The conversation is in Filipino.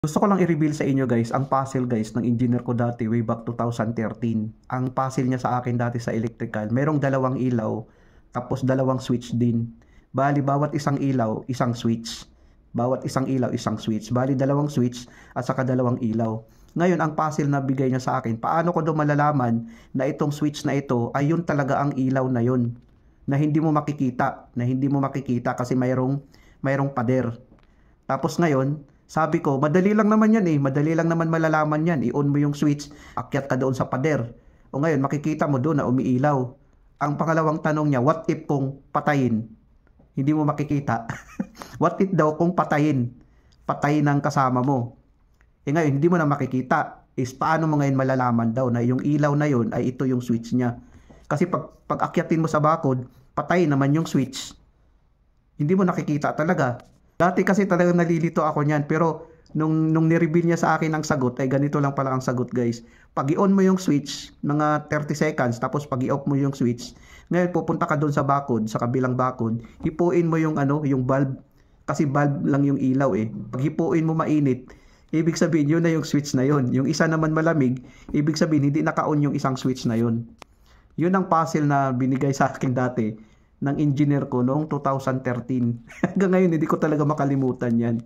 Gusto ko lang i-reveal sa inyo guys, ang puzzle guys ng engineer ko dati way back 2013. Ang puzzle niya sa akin dati sa electrical, merong dalawang ilaw, tapos dalawang switch din. Bali, bawat isang ilaw, isang switch. Bawat isang ilaw, isang switch. Bali, dalawang switch at saka dalawang ilaw. Ngayon, ang puzzle na bigay niya sa akin, paano ko daw malalaman na itong switch na ito ay yun talaga ang ilaw na yun? Na hindi mo makikita, kasi mayroong pader. Tapos ngayon, sabi ko, madali lang naman yan eh. Madali lang naman malalaman yan. I-on mo yung switch, akyat ka doon sa pader. O ngayon, makikita mo doon na umiilaw. Ang pangalawang tanong niya, what if kung patayin? Hindi mo makikita. What if daw kung patayin? Patayin ang kasama mo. Eh ngayon, hindi mo na makikita. Is paano mo ngayon malalaman daw na yung ilaw na yun ay ito yung switch niya? Kasi pag akyatin mo sa bakod, patay naman yung switch. Hindi mo nakikita talaga. Dati kasi talagang nalilito ako niyan, pero nung ni-reveal niya sa akin ang sagot, ay ganito lang pala ang sagot guys. Pag i-on mo yung switch, mga 30 seconds, tapos pag i-off mo yung switch, ngayon pupunta ka doon sa bakod, sa kabilang bakod, hipuin mo yung yung bulb, kasi bulb lang yung ilaw eh. Pag hipuin mo mainit, ibig sabihin yun na yung switch na yun. Yung isa naman malamig, ibig sabihin hindi naka-on yung isang switch na yun. Yun ang puzzle na binigay sa akin dati ng engineer ko noong 2013. Hanggang ngayon, hindi ko talaga makalimutan yan.